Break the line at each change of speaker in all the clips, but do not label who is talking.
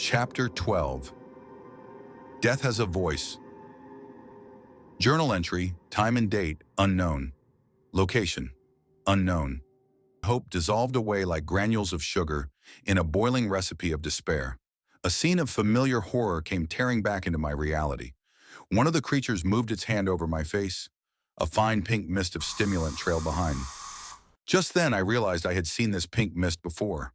Chapter 12. Death Has a Voice. Journal entry, time and date, unknown. Location, unknown. Hope dissolved away like granules of sugar in a boiling recipe of despair. A scene of familiar horror came tearing back into my reality. One of the creatures moved its hand over my face. A fine pink mist of stimulant trailed behind. Just then I realized I had seen this pink mist before.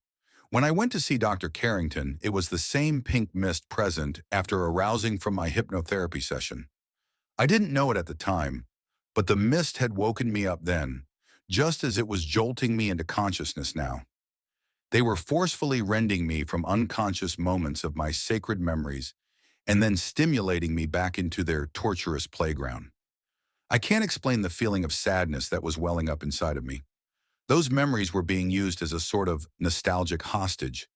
When I went to see Dr. Karington, it was the same pink mist present after arousing from my hypnotherapy session. I didn't know it at the time, but the mist had woken me up then, just as it was jolting me into consciousness now. They were forcefully rending me from unconscious moments of my sacred memories and then stimulating me back into their torturous playground. I can't explain the feeling of sadness that was welling up inside of me. Those memories were being used as a sort of nostalgic hostage.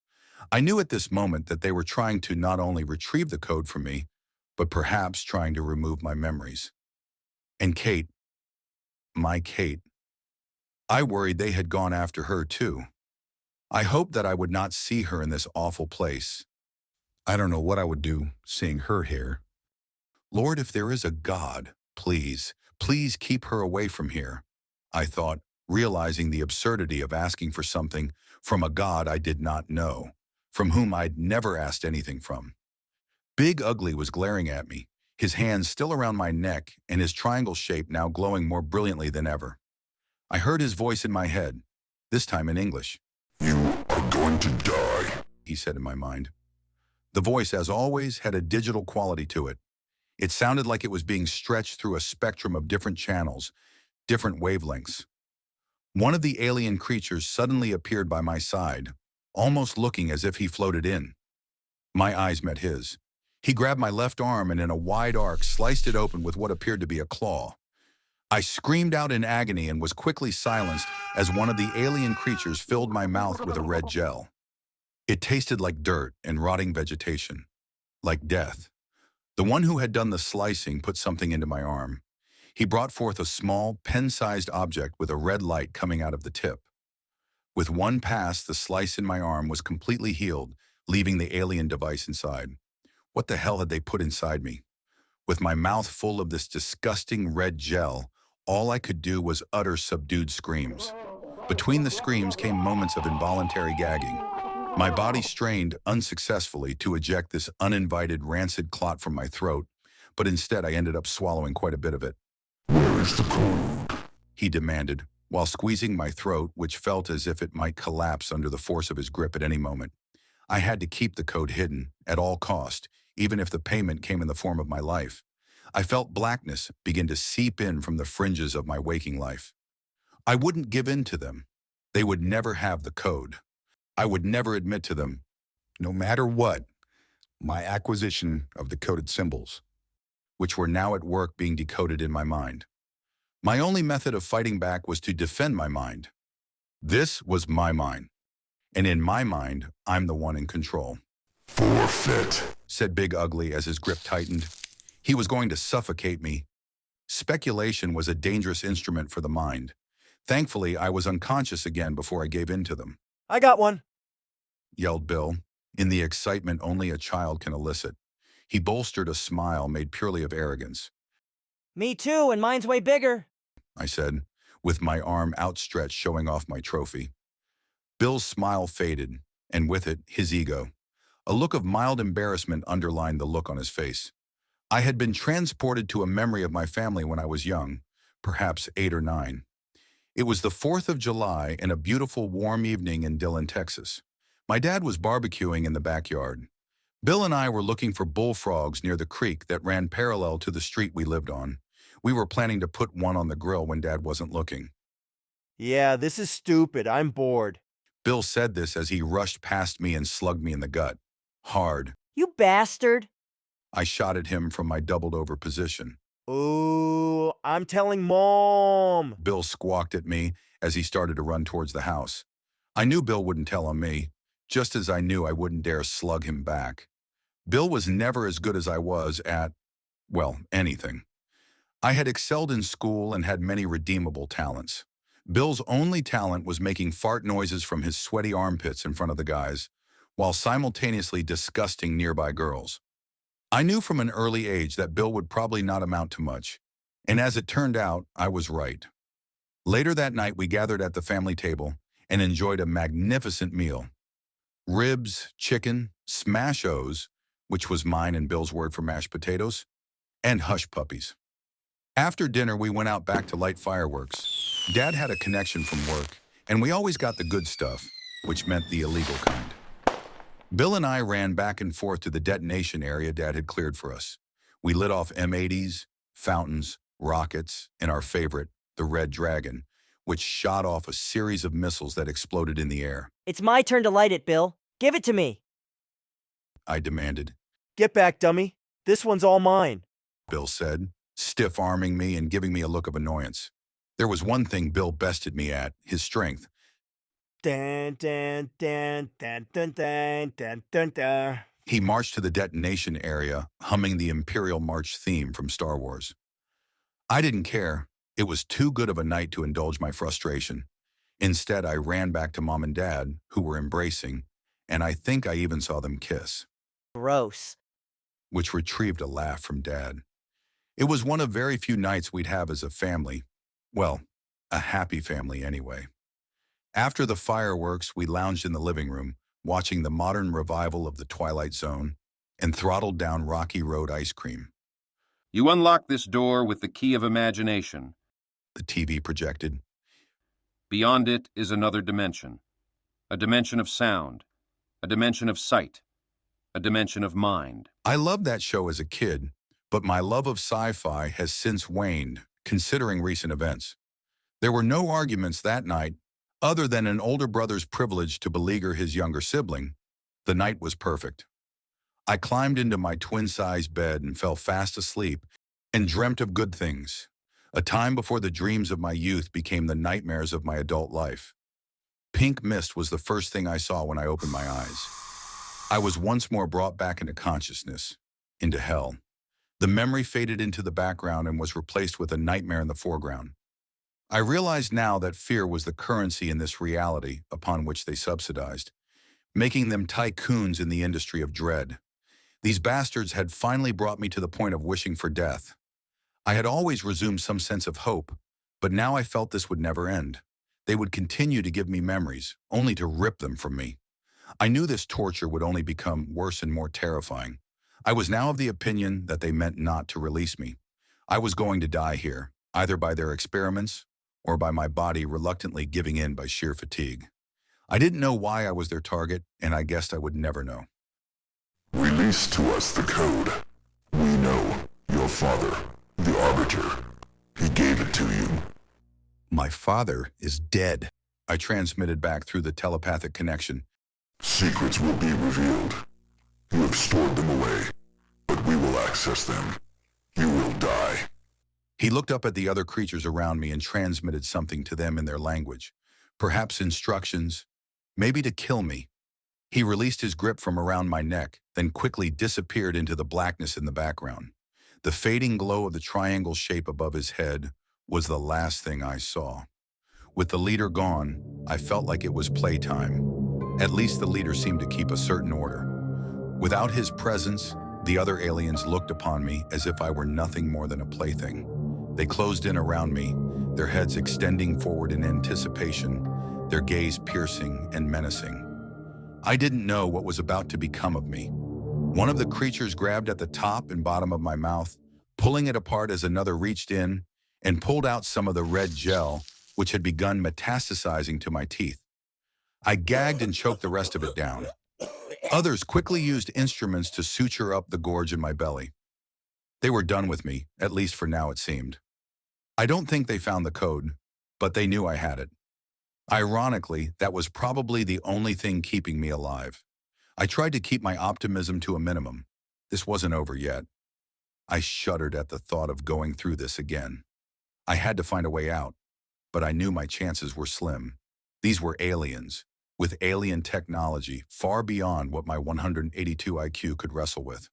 I knew at this moment that they were trying to not only retrieve the code from me, but perhaps trying to remove my memories. And Kate, my Kate, I worried they had gone after her too. I hoped that I would not see her in this awful place. I don't know what I would do seeing her here. Lord, if there is a God, please, please keep her away from here, I thought, realizing the absurdity of asking for something from a God I did not know, from whom I'd never asked anything from. Big Ugly was glaring at me, his hands still around my neck and his triangle shape now glowing more brilliantly than ever. I heard his voice in my head, this time in English.
"You are going to die,"
he said in my mind. The voice, as always, had a digital quality to it. It sounded like it was being stretched through a spectrum of different channels, different wavelengths. One of the alien creatures suddenly appeared by my side, almost looking as if he floated in. My eyes met his. He grabbed my left arm and in a wide arc sliced it open with what appeared to be a claw. I screamed out in agony and was quickly silenced as one of the alien creatures filled my mouth with a red gel. It tasted like dirt and rotting vegetation, like death. The one who had done the slicing put something into my arm. He brought forth a small, pen-sized object with a red light coming out of the tip. With one pass, the slice in my arm was completely healed, leaving the alien device inside. What the hell had they put inside me? With my mouth full of this disgusting red gel, all I could do was utter subdued screams. Between the screams came moments of involuntary gagging. My body strained unsuccessfully to eject this uninvited rancid clot from my throat, but instead I ended up swallowing quite a bit of it.
"Where is the code?"
he demanded, while squeezing my throat, which felt as if it might collapse under the force of his grip at any moment. I had to keep the code hidden, at all cost, even if the payment came in the form of my life. I felt blackness begin to seep in from the fringes of my waking life. I wouldn't give in to them. They would never have the code. I would never admit to them, no matter what, my acquisition of the coded symbols, which were now at work being decoded in my mind. My only method of fighting back was to defend my mind. This was my mind, and in my mind, I'm the one in control.
"Forfeit,"
said Big Ugly as his grip tightened. He was going to suffocate me. Speculation was a dangerous instrument for the mind. Thankfully, I was unconscious again before I gave in to them.
"I got one,"
yelled Bill, in the excitement only a child can elicit. He bolstered a smile made purely of arrogance.
"Me too, and mine's way bigger,"
I said, with my arm outstretched showing off my trophy. Bill's smile faded, and with it, his ego. A look of mild embarrassment underlined the look on his face. I had been transported to a memory of my family when I was young, perhaps 8 or 9. It was the 4th of July and a beautiful warm evening in Dillon, Texas. My dad was barbecuing in the backyard. Bill and I were looking for bullfrogs near the creek that ran parallel to the street we lived on. We were planning to put one on the grill when Dad wasn't looking.
"Yeah, this is stupid. I'm bored."
Bill said this as he rushed past me and slugged me in the gut. Hard.
"You bastard."
I shot at him from my doubled-over position.
"Ooh, I'm telling Mom."
Bill squawked at me as he started to run towards the house. I knew Bill wouldn't tell on me, just as I knew I wouldn't dare slug him back. Bill was never as good as I was at, well, anything. I had excelled in school and had many redeemable talents. Bill's only talent was making fart noises from his sweaty armpits in front of the guys, while simultaneously disgusting nearby girls. I knew from an early age that Bill would probably not amount to much, and as it turned out, I was right. Later that night, we gathered at the family table and enjoyed a magnificent meal. Ribs, chicken, smash-os, which was mine and Bill's word for mashed potatoes, and hush puppies. After dinner, we went out back to light fireworks. Dad had a connection from work, and we always got the good stuff, which meant the illegal kind. Bill and I ran back and forth to the detonation area Dad had cleared for us. We lit off M80s, fountains, rockets, and our favorite, the Red Dragon, which shot off a series of missiles that exploded in the air.
It's my turn to light it, Bill. Give it to me.
I demanded.
Get back, dummy. This one's all mine.
Bill said, stiff-arming me and giving me a look of annoyance. There was one thing Bill bested me at, his strength.
Dun, dun, dun, dun, dun, dun, dun, dun, dun.
He marched to the detonation area, humming the Imperial March theme from Star Wars. I didn't care. It was too good of a night to indulge my frustration. Instead, I ran back to Mom and Dad, who were embracing, and I think I even saw them kiss,
Gross.
which retrieved a laugh from Dad. It was one of very few nights we'd have as a family. Well, a happy family anyway. After the fireworks, we lounged in the living room, watching the modern revival of the Twilight Zone and throttled down Rocky Road ice cream.
You unlock this door with the key of imagination.
The TV projected.
Beyond it is another dimension. A dimension of sound. A dimension of sight. A dimension of mind.
I loved that show as a kid, but my love of sci-fi has since waned, considering recent events. There were no arguments that night, other than an older brother's privilege to beleaguer his younger sibling. The night was perfect. I climbed into my twin-sized bed and fell fast asleep and dreamt of good things, a time before the dreams of my youth became the nightmares of my adult life. Pink mist was the first thing I saw when I opened my eyes. I was once more brought back into consciousness, into hell. The memory faded into the background and was replaced with a nightmare in the foreground. I realized now that fear was the currency in this reality upon which they subsidized, making them tycoons in the industry of dread. These bastards had finally brought me to the point of wishing for death. I had always resumed some sense of hope, but now I felt this would never end. They would continue to give me memories, only to rip them from me. I knew this torture would only become worse and more terrifying. I was now of the opinion that they meant not to release me. I was going to die here, either by their experiments or by my body reluctantly giving in by sheer fatigue. I didn't know why I was their target, and I guessed I would never know.
Release to us the code. We know your father, the Arbiter. He gave it to you.
My father is dead, I transmitted back through the telepathic connection.
Secrets will be revealed. You have stored them away, but we will access them. You will die.
He looked up at the other creatures around me and transmitted something to them in their language, perhaps instructions, maybe to kill me. He released his grip from around my neck, then quickly disappeared into the blackness in the background. The fading glow of the triangle shape above his head was the last thing I saw. With the leader gone, I felt like it was playtime. At least the leader seemed to keep a certain order. Without his presence, the other aliens looked upon me as if I were nothing more than a plaything. They closed in around me, their heads extending forward in anticipation, their gaze piercing and menacing. I didn't know what was about to become of me. One of the creatures grabbed at the top and bottom of my mouth, pulling it apart as another reached in and pulled out some of the red gel, which had begun metastasizing to my teeth. I gagged and choked the rest of it down. Others quickly used instruments to suture up the gorge in my belly. They were done with me, at least for now it seemed. I don't think they found the code, but they knew I had it. Ironically, that was probably the only thing keeping me alive. I tried to keep my optimism to a minimum. This wasn't over yet. I shuddered at the thought of going through this again. I had to find a way out, but I knew my chances were slim. These were aliens, with alien technology far beyond what my 182 IQ could wrestle with.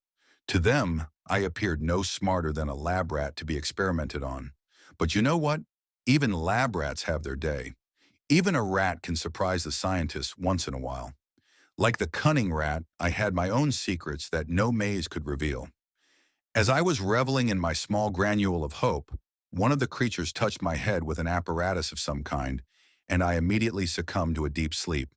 To them, I appeared no smarter than a lab rat to be experimented on. But you know what? Even lab rats have their day. Even a rat can surprise the scientists once in a while. Like the cunning rat, I had my own secrets that no maze could reveal. As I was reveling in my small granule of hope, one of the creatures touched my head with an apparatus of some kind, and I immediately succumbed to a deep sleep.